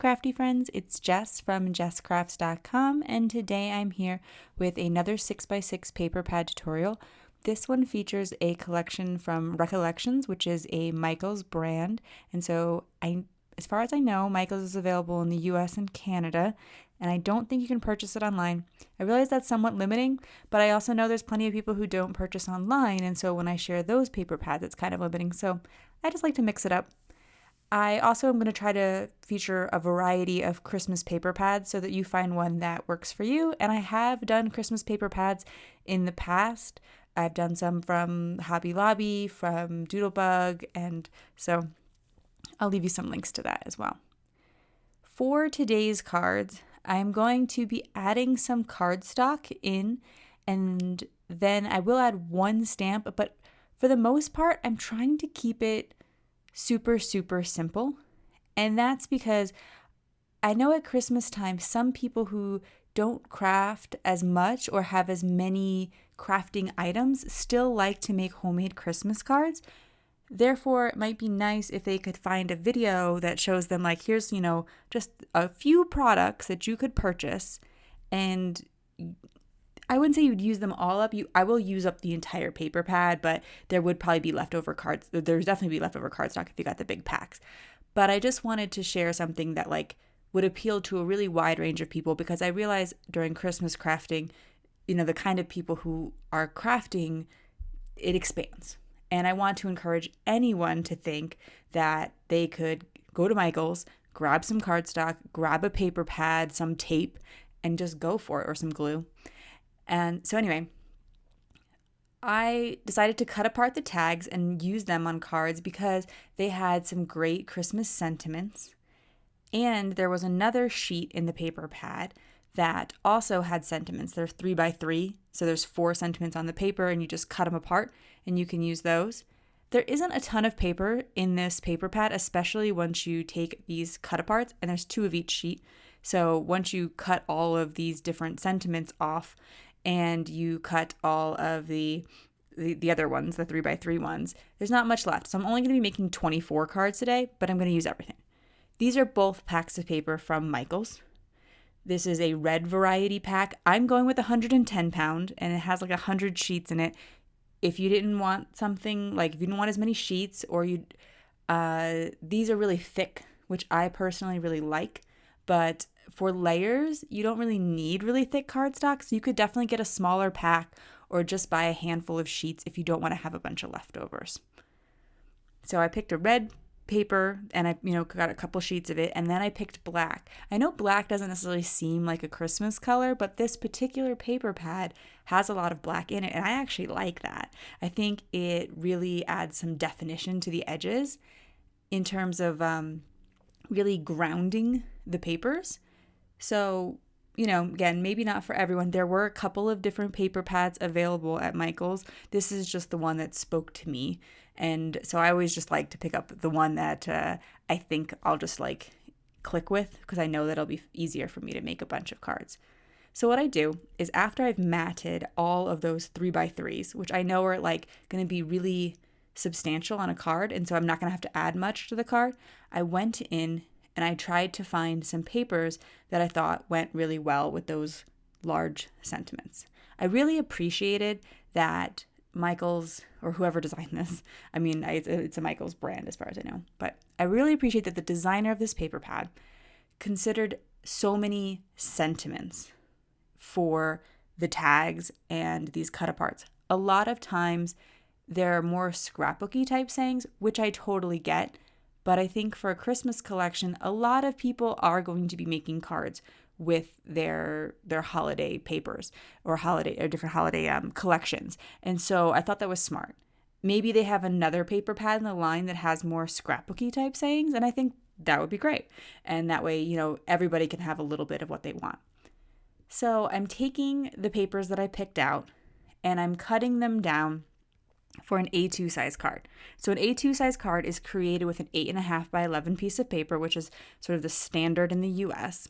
crafty friends, it's Jess from jesscrafts.com, and today I'm here with another 6x6 paper pad tutorial. This one features a collection from Recollections, which is a Michaels brand, and so as far as I know, Michaels is available in the US and Canada, and I don't think you can purchase it online. I realize that's somewhat limiting, but I also know there's plenty of people who don't purchase online, and so when I share those paper pads, it's kind of limiting, so I just like to mix it up. I also am going to try to feature a variety of Christmas paper pads so that you find one that works for you. And I have done Christmas paper pads in the past. I've done some from Hobby Lobby, from Doodlebug, and so I'll leave you some links to that as well. For today's cards, I'm going to be adding some cardstock in, and then I will add one stamp, but for the most part, I'm trying to keep it super simple. And that's because I know at Christmas time, some people who don't craft as much or have as many crafting items still like to make homemade Christmas cards. Therefore, it might be nice if they could find a video that shows them like, here's, just a few products that you could purchase, and I wouldn't say you'd use them all up. I will use up the entire paper pad, but there would probably be leftover cards. There's definitely be leftover cardstock if you got the big packs. But I just wanted to share something that would appeal to a really wide range of people, because I realize during Christmas crafting, the kind of people who are crafting, it expands. And I want to encourage anyone to think that they could go to Michael's, grab some cardstock, grab a paper pad, some tape, and just go for it, or some glue. And so anyway, I decided to cut apart the tags and use them on cards because they had some great Christmas sentiments. And there was another sheet in the paper pad that also had sentiments. They're 3x3, so there's 4 sentiments on the paper, and you just cut them apart and you can use those. There isn't a ton of paper in this paper pad, especially once you take these cut aparts, and there's 2 of each sheet. So once you cut all of these different sentiments off, and you cut all of the other ones, the 3x3 ones, there's not much left. So I'm only going to be making 24 cards today, but I'm going to use everything. These are both packs of paper from Michaels. This is a red variety pack. I'm going with 110 pound, and it has 100 sheets in it. If you didn't want something, if you didn't want as many sheets, or these are really thick, which I personally really like. But for layers, you don't really need really thick cardstock, so you could definitely get a smaller pack or just buy a handful of sheets if you don't want to have a bunch of leftovers. So I picked a red paper, and I got a couple sheets of it, and then I picked black. I know black doesn't necessarily seem like a Christmas color, but this particular paper pad has a lot of black in it, and I actually like that. I think it really adds some definition to the edges in terms of really grounding the papers. So, again, maybe not for everyone. There were a couple of different paper pads available at Michael's. This is just the one that spoke to me. And so I always just like to pick up the one that I think I'll just click with, because I know that it'll be easier for me to make a bunch of cards. So what I do is, after I've matted all of those 3x3s, which I know are going to be really substantial on a card, and so I'm not going to have to add much to the card, I went in and I tried to find some papers that I thought went really well with those large sentiments. I really appreciated that Michaels, or whoever designed this, it's a Michaels brand as far as I know, but I really appreciate that the designer of this paper pad considered so many sentiments for the tags and these cut aparts. A lot of times there are more scrapbooky type sayings, which I totally get. But I think for a Christmas collection, a lot of people are going to be making cards with their holiday papers or different holiday collections. And so I thought that was smart. Maybe they have another paper pad in the line that has more scrapbooky type sayings, and I think that would be great. And that way, everybody can have a little bit of what they want. So I'm taking the papers that I picked out, and I'm cutting them down for an A2 size card. So an A2 size card is created with an 8.5 by 11 piece of paper, which is sort of the standard in the US.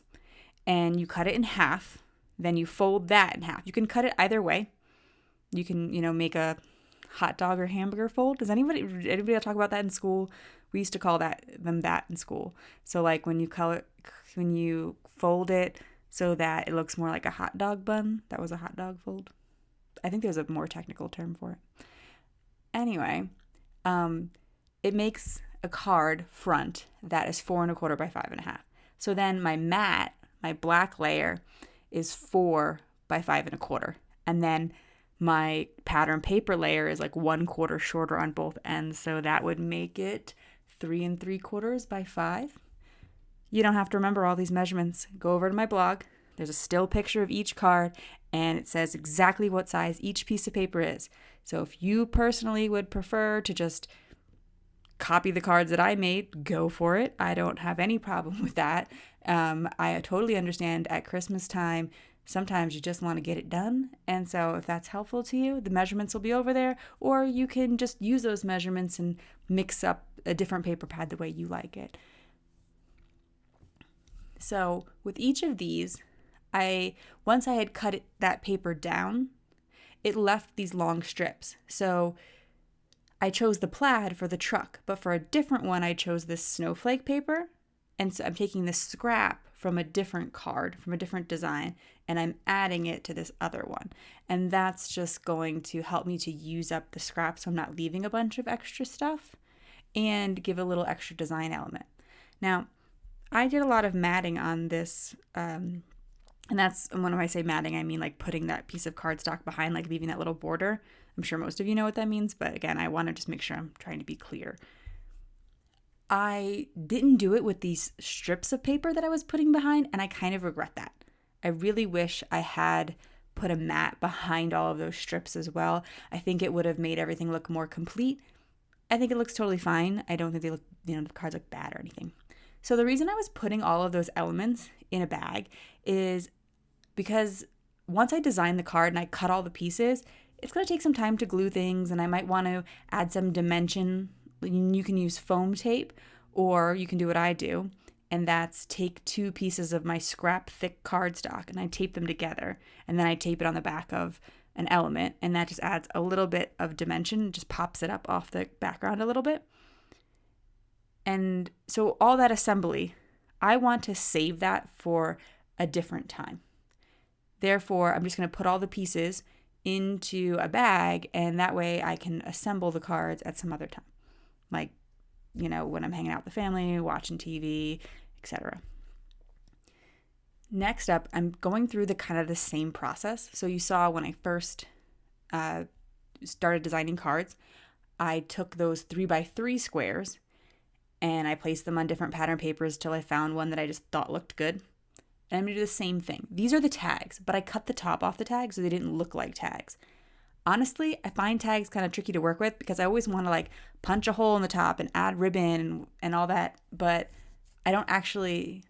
And you cut it in half, then you fold that in half. You can cut it either way. You can, make a hot dog or hamburger fold. Does anybody talk about that in school? We used to call them that in school. So like when you fold it so that it looks more like a hot dog bun, that was a hot dog fold. I think there's a more technical term for it. Anyway, it makes a card front that is 4 1/4 by 5 1/2. So then my black layer is 4 by 5 1/4. And then my pattern paper layer is like 1/4 shorter on both ends. So that would make it 3 3/4 by 5. You don't have to remember all these measurements. Go over to my blog. There's a still picture of each card, and it says exactly what size each piece of paper is. So if you personally would prefer to just copy the cards that I made, go for it. I don't have any problem with that. I totally understand at Christmas time, sometimes you just want to get it done. And so if that's helpful to you, the measurements will be over there, or you can just use those measurements and mix up a different paper pad the way you like it. So with each of these, once I had cut that paper down, it left these long strips. So I chose the plaid for the truck, but for a different one, I chose this snowflake paper. And so I'm taking this scrap from a different card, from a different design, and I'm adding it to this other one. And that's just going to help me to use up the scrap so I'm not leaving a bunch of extra stuff and give a little extra design element. Now, I did a lot of matting on this, and that's, when I say matting, I mean like putting that piece of cardstock behind, like leaving that little border. I'm sure most of you know what that means, but again, I want to just make sure I'm trying to be clear. I didn't do it with these strips of paper that I was putting behind, and I kind of regret that. I really wish I had put a mat behind all of those strips as well. I think it would have made everything look more complete. I think it looks totally fine. I don't think they look, the cards look bad or anything. So the reason I was putting all of those elements in a bag is because once I designed the card and I cut all the pieces, it's going to take some time to glue things, and I might want to add some dimension. You can use foam tape, or you can do what I do, and that's take 2 pieces of my scrap thick cardstock and I tape them together, and then I tape it on the back of an element, and that just adds a little bit of dimension, just pops it up off the background a little bit. And so all that assembly, I want to save that for a different time. Therefore, I'm just going to put all the pieces into a bag, and that way I can assemble the cards at some other time. Like, when I'm hanging out with the family, watching TV, etc. Next up, I'm going through the same process. So you saw when I first started designing cards, I took those 3x3 squares and I placed them on different pattern papers till I found one that I just thought looked good. And I'm going to do the same thing. These are the tags, but I cut the top off the tags so they didn't look like tags. Honestly, I find tags kind of tricky to work with because I always want to punch a hole in the top and add ribbon and all that, but I don't actually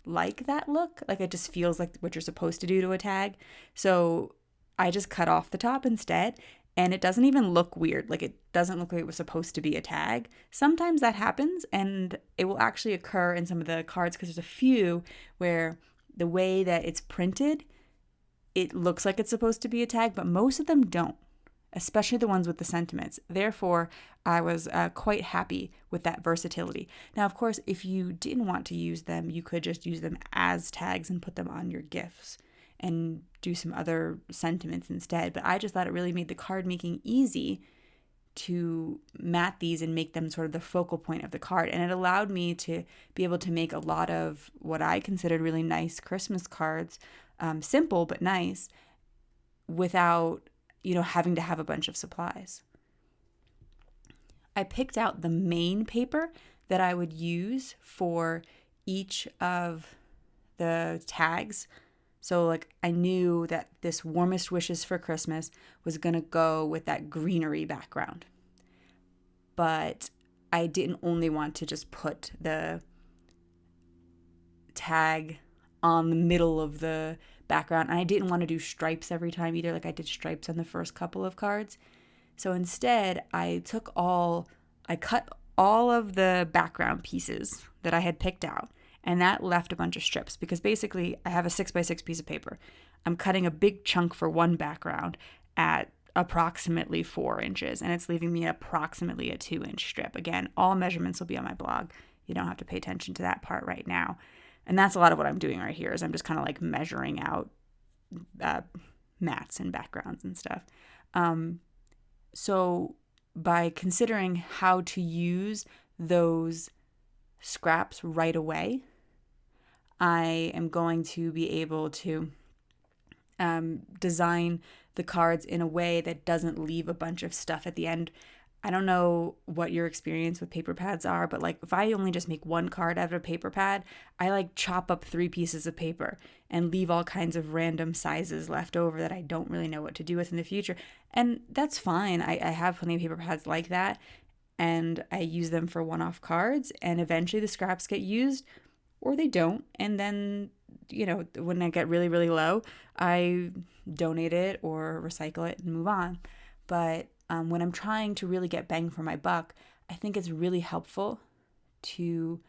like that look. It just feels like what you're supposed to do to a tag. So I just cut off the top instead, and it doesn't even look weird. It doesn't look like it was supposed to be a tag. Sometimes that happens, and it will actually occur in some of the cards because there's a few where the way that it's printed, it looks like it's supposed to be a tag, but most of them don't, especially the ones with the sentiments. Therefore, I was quite happy with that versatility. Now, of course, if you didn't want to use them, you could just use them as tags and put them on your gifts and do some other sentiments instead. But I just thought it really made the card making easy to mat these and make them sort of the focal point of the card. And it allowed me to be able to make a lot of what I considered really nice Christmas cards, simple but nice, without having to have a bunch of supplies. I picked out the main paper that I would use for each of the tags. So I knew that this warmest wishes for Christmas was going to go with that greenery background. But I didn't only want to just put the tag on the middle of the background. And I didn't want to do stripes every time either, like I did stripes on the first couple of cards. So instead, I cut all of the background pieces that I had picked out, and that left a bunch of strips because basically I have a 6x6 piece of paper. I'm cutting a big chunk for one background at approximately 4 inches, and it's leaving me approximately a 2-inch strip. Again, all measurements will be on my blog. You don't have to pay attention to that part right now. And that's a lot of what I'm doing right here is I'm just kind of like measuring out mats and backgrounds and stuff. So by considering how to use those scraps right away, I am going to be able to design the cards in a way that doesn't leave a bunch of stuff at the end. I don't know what your experience with paper pads are, but like if I only just make one card out of a paper pad, I like chop up 3 pieces of paper and leave all kinds of random sizes left over that I don't really know what to do with in the future. And that's fine. I have plenty of paper pads like that, and I use them for one-off cards, and eventually the scraps get used or they don't. And then, when I get really, really low, I donate it or recycle it and move on. But when I'm trying to really get bang for my buck, I think it's really helpful to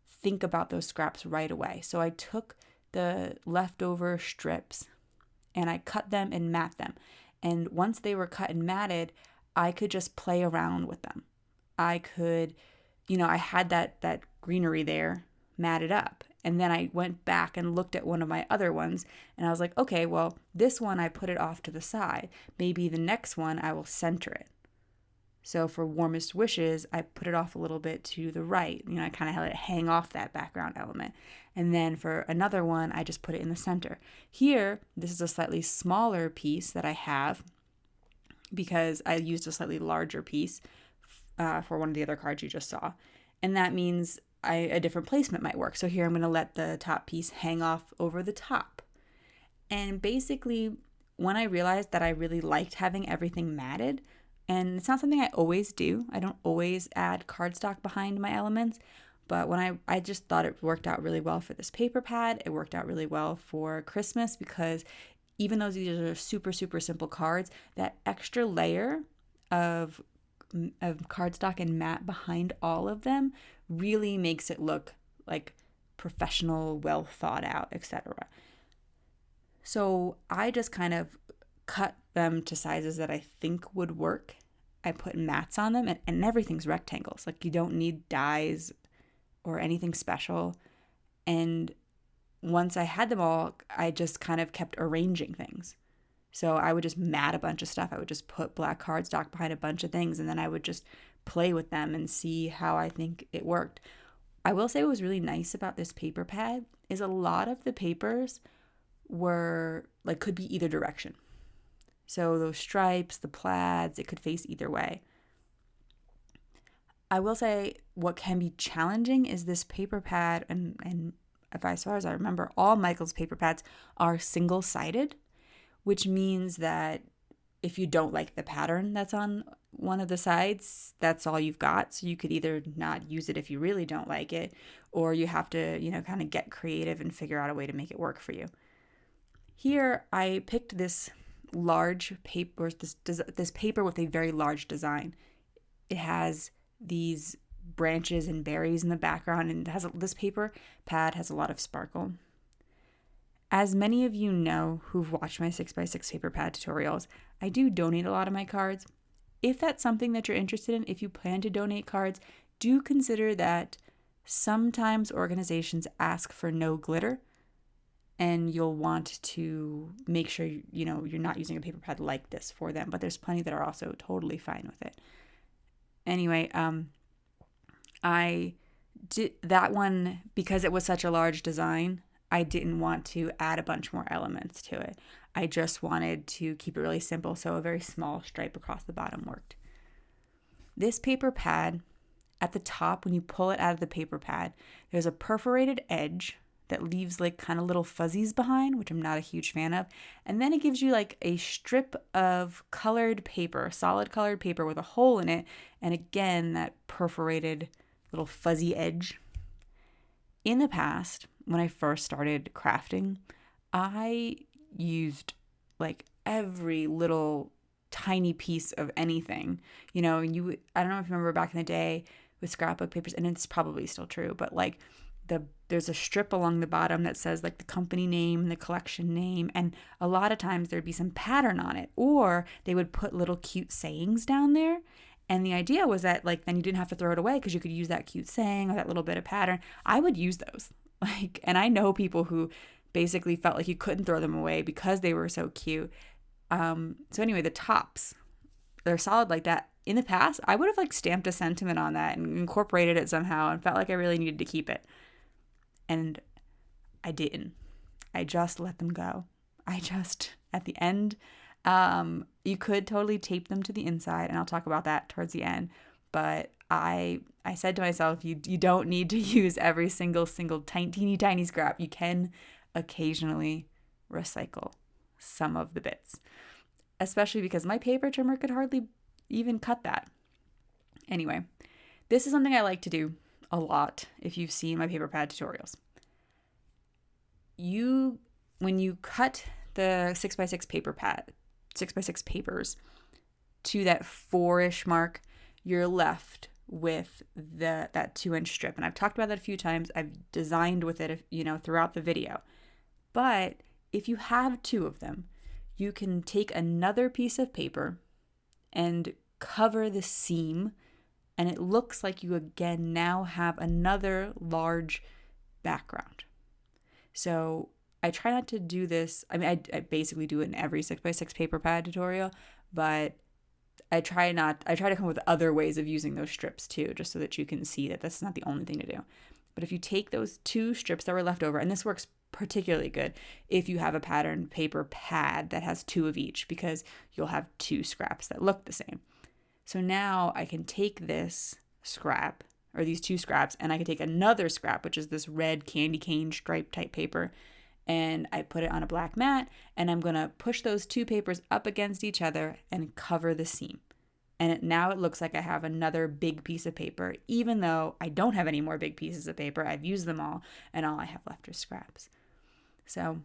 think about those scraps right away. So I took the leftover strips and I cut them and mat them. And once they were cut and matted, I could just play around with them. I could, I had that greenery there matted up. And then I went back and looked at one of my other ones and I was like, okay, well, this one I put it off to the side. Maybe the next one I will center it. So for Warmest Wishes, I put it off a little bit to the right. I kind of let it hang off that background element. And then for another one, I just put it in the center. Here, this is a slightly smaller piece that I have because I used a slightly larger piece for one of the other cards you just saw. And that means a different placement might work. So here I'm going to let the top piece hang off over the top. And basically, when I realized that I really liked having everything matted, and it's not something I always do. I don't always add cardstock behind my elements, but when I just thought it worked out really well for this paper pad. It worked out really well for Christmas because even though these are super, super simple cards, that extra layer of cardstock and mat behind all of them really makes it look like professional, well thought out, etc. So I just kind of cut them to sizes that I think would work. I put mats on them and everything's rectangles. Like you don't need dies or anything special. And once I had them all, I just kind of kept arranging things. So I would just mat a bunch of stuff. I would just put black cardstock behind a bunch of things, and then I would just play with them and see how I think it worked. I will say what was really nice about this paper pad is a lot of the papers were like could be either direction. So those stripes, the plaids, it could face either way. I will say what can be challenging is this paper pad, and as far as I remember, all Michael's paper pads are single-sided, which means that if you don't like the pattern that's on one of the sides, that's all you've got. So you could either not use it if you really don't like it, or you have to, kind of get creative and figure out a way to make it work for you. Here, I picked this large paper, this paper with a very large design. It has these branches and berries in the background, and this paper pad has a lot of sparkle. As many of you know who've watched my 6x6 paper pad tutorials, I do donate a lot of my cards. If that's something that you're interested in, if you plan to donate cards, do consider that sometimes organizations ask for no glitter, and you'll want to make sure you're not using a paper pad like this for them, but there's plenty that are also totally fine with it. Anyway, I did that one because it was such a large design. I didn't want to add a bunch more elements to it. I just wanted to keep it really simple, so a very small stripe across the bottom worked. This paper pad, at the top, when you pull it out of the paper pad, there's a perforated edge that leaves like kind of little fuzzies behind, which I'm not a huge fan of. And then it gives you like a strip of colored paper, solid colored paper with a hole in it. And again, that perforated little fuzzy edge. In the past, when I first started crafting, I used like every little tiny piece of anything. I don't know if you remember back in the day with scrapbook papers, and it's probably still true, but like the there's a strip along the bottom that says like the company name, the collection name, and a lot of times there'd be some pattern on it, or they would put little cute sayings down there. And the idea was that like then you didn't have to throw it away because you could use that cute saying or that little bit of pattern. I would use those. Like, and I know people who basically felt like you couldn't throw them away because they were so cute. So anyway, the tops, they're solid like that. In the past, I would have like stamped a sentiment on that and incorporated it somehow and felt like I really needed to keep it. And I didn't. I just let them go. At the end, you could totally tape them to the inside, and I'll talk about that towards the end. But I said to myself, you don't need to use every single tiny scrap. You can occasionally recycle some of the bits, especially because my paper trimmer could hardly even cut that. Anyway, this is something I like to do a lot if you've seen my paper pad tutorials. When you cut the 6x6 paper pad, 6x6 papers to that 4-ish mark, you're left with that 2-inch strip. And I've talked about that a few times. I've designed with it, throughout the video. But if you have 2 of them, you can take another piece of paper and cover the seam, and it looks like you again now have another large background. So I try not to do this. I mean, I basically do it in every 6x6 paper pad tutorial, but I try to come up with other ways of using those strips too, just so that you can see that that's not the only thing to do. But if you take those 2 strips that were left over, and this works particularly good if you have a pattern paper pad that has 2 of each, because you'll have 2 scraps that look the same. So now I can take this scrap, or these 2 scraps, and I can take another scrap, which is this red candy cane stripe type paper, and I put it on a black mat, and I'm going to push those 2 papers up against each other and cover the seam. And now it looks like I have another big piece of paper, even though I don't have any more big pieces of paper. I've used them all, and all I have left are scraps. So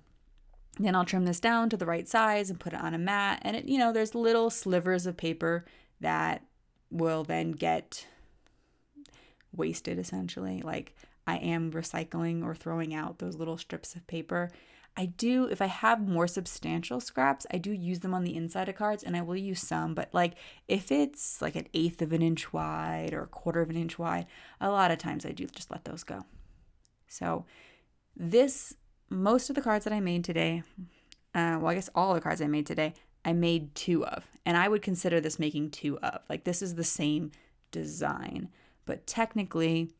then I'll trim this down to the right size and put it on a mat. And there's little slivers of paper that will then get wasted, essentially. Like, I am recycling or throwing out those little strips of paper. If I have more substantial scraps, I do use them on the inside of cards, and I will use some. But like, if it's like 1/8 of an inch wide or 1/4 of an inch wide, a lot of times I do just let those go. So most of the cards that I made today, I guess all the cards I made today, I made 2 of. And I would consider this making 2 of. Like, this is the same design. But technically,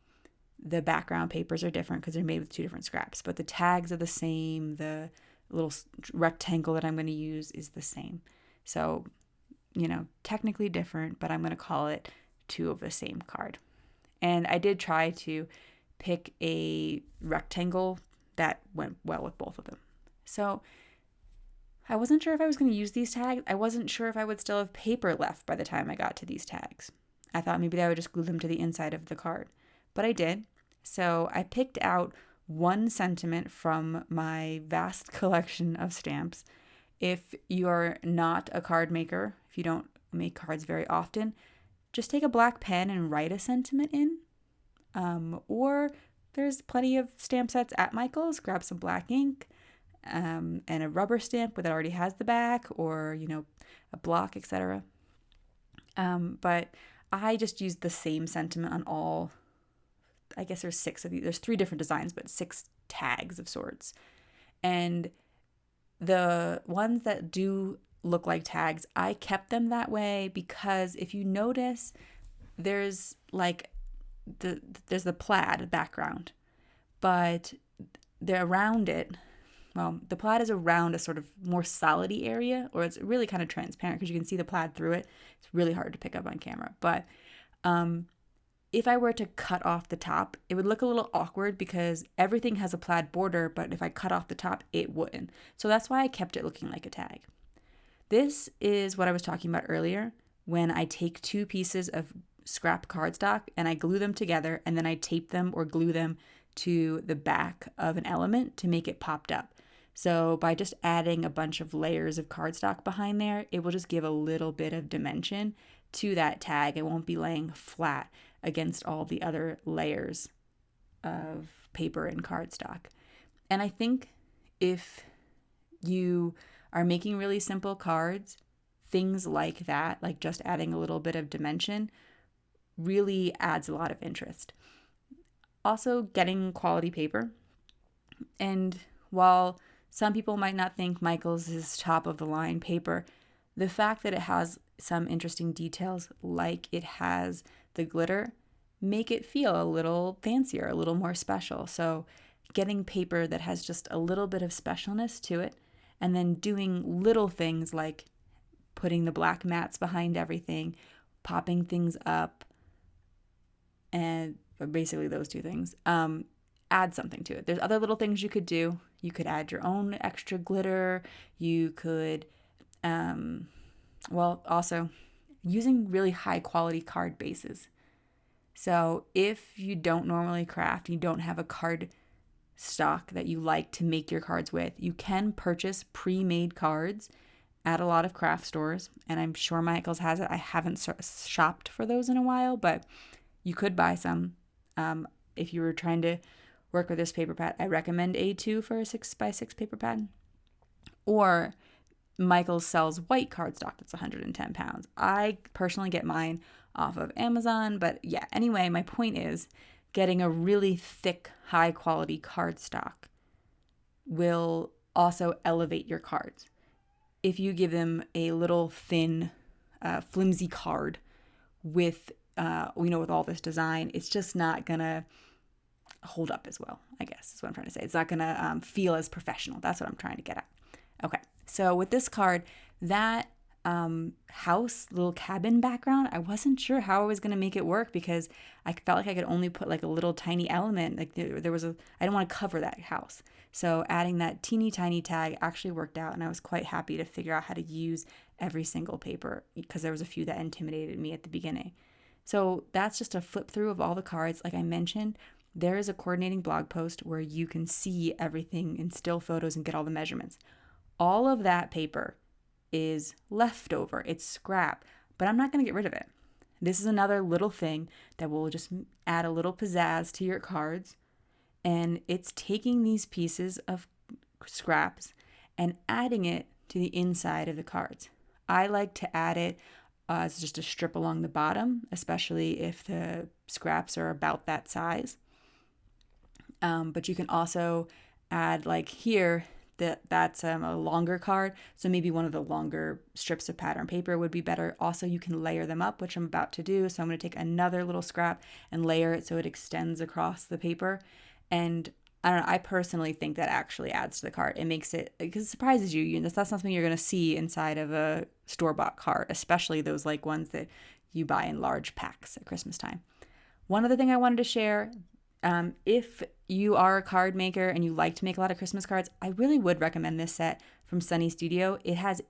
the background papers are different because they're made with 2 different scraps. But the tags are the same. The little rectangle that I'm going to use is the same. So, technically different, but I'm going to call it 2 of the same card. And I did try to pick a rectangle that went well with both of them. So I wasn't sure if I was going to use these tags. I wasn't sure if I would still have paper left by the time I got to these tags. I thought maybe I would just glue them to the inside of the card, but I did. So I picked out 1 sentiment from my vast collection of stamps. If you're not a card maker, if you don't make cards very often, just take a black pen and write a sentiment in. Or there's plenty of stamp sets at Michael's. Grab some black ink and a rubber stamp that already has the back, or, a block, etc. But I just used the same sentiment on all. I guess there's 6 of these. There's 3 different designs, but 6 tags of sorts. And the ones that do look like tags, I kept them that way because if you notice, there's like there's the plaid background, but they're around it. Well, the plaid is around a sort of more solid-y area, or it's really kind of transparent because you can see the plaid through it. It's really hard to pick up on camera. But if I were to cut off the top, it would look a little awkward because everything has a plaid border, but if I cut off the top, it wouldn't. So that's why I kept it looking like a tag. This is what I was talking about earlier, when I take 2 pieces of scrap cardstock and I glue them together, and then I tape them or glue them to the back of an element to make it popped up. So by just adding a bunch of layers of cardstock behind there, it will just give a little bit of dimension to that tag. It won't be laying flat against all the other layers of paper and cardstock. And I think if you are making really simple cards, things like that, like just adding a little bit of dimension, really adds a lot of interest. Also, getting quality paper. And while some people might not think Michael's is top of the line paper, the fact that it has some interesting details, like it has the glitter, make it feel a little fancier, a little more special. So getting paper that has just a little bit of specialness to it, and then doing little things like putting the black mats behind everything, popping things up, and basically those two things, add something to it. There's other little things you could do. You could add your own extra glitter. You could, also using really high quality card bases. So if you don't normally craft, you don't have a card stock that you like to make your cards with, you can purchase pre-made cards at a lot of craft stores, and I'm sure Michael's has it. I haven't shopped for those in a while, but you could buy some. If you were trying to work with this paper pad, I recommend A2 for a 6x6 paper pad. Or Michael's sells white cardstock that's 110 pounds. I personally get mine off of Amazon, but yeah, anyway, my point is getting a really thick, high quality cardstock will also elevate your cards. If you give them a little thin, flimsy card with all this design, it's just not gonna hold up as well, I guess is what I'm trying to say. It's not gonna feel as professional. That's what I'm trying to get at. Okay, so with this card, that house, little cabin background, I wasn't sure how I was gonna make it work because I felt like I could only put like a little tiny element. Like I didn't want to cover that house. So adding that teeny tiny tag actually worked out, and I was quite happy to figure out how to use every single paper because there was a few that intimidated me at the beginning. So that's just a flip through of all the cards. Like I mentioned, there is a coordinating blog post where you can see everything in still photos and get all the measurements. All of that paper is leftover. It's scrap, but I'm not going to get rid of it. This is another little thing that will just add a little pizzazz to your cards. And it's taking these pieces of scraps and adding it to the inside of the cards. I like to add it as just a strip along the bottom, especially if the scraps are about that size. But you can also add, like here, that's a longer card, so maybe one of the longer strips of pattern paper would be better. Also, you can layer them up, which I'm about to do. So I'm going to take another little scrap and layer it so it extends across the paper. And I don't know, I personally think that actually adds to the card. It makes it, because it surprises you. That's not something you're going to see inside of a store-bought card, especially those like ones that you buy in large packs at Christmas time. One other thing I wanted to share, if you are a card maker and you like to make a lot of Christmas cards, I really would recommend this set from Sunny Studio. It has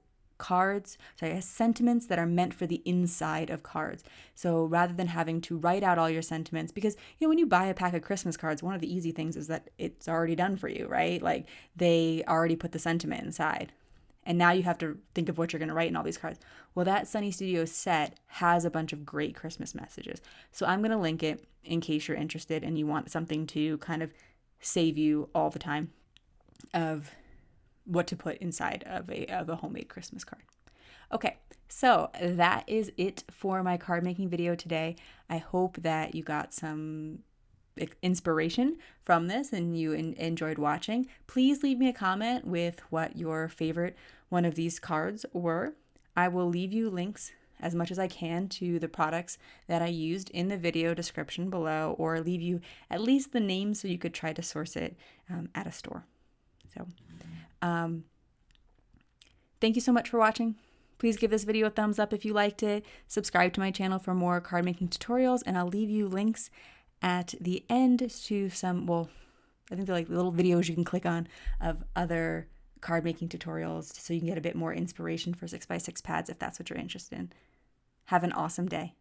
it has sentiments that are meant for the inside of cards. So rather than having to write out all your sentiments, because when you buy a pack of Christmas cards, one of the easy things is that it's already done for you, right? Like they already put the sentiment inside. And now you have to think of what you're going to write in all these cards. Well, that Sunny Studio set has a bunch of great Christmas messages. So I'm going to link it in case you're interested and you want something to kind of save you all the time of what to put inside of a homemade Christmas card. Okay, so that is it for my card making video today. I hope that you got some inspiration from this and you enjoyed watching. Please leave me a comment with what your favorite one of these cards were. I will leave you links as much as I can to the products that I used in the video description below, or leave you at least the name so you could try to source it at a store. So thank you so much for watching. Please give this video a thumbs up if you liked it. Subscribe to my channel for more card making tutorials, and I'll leave you links at the end to some, I think they're like little videos you can click on of other card making tutorials so you can get a bit more inspiration for 6x6 pads if that's what you're interested in. Have an awesome day.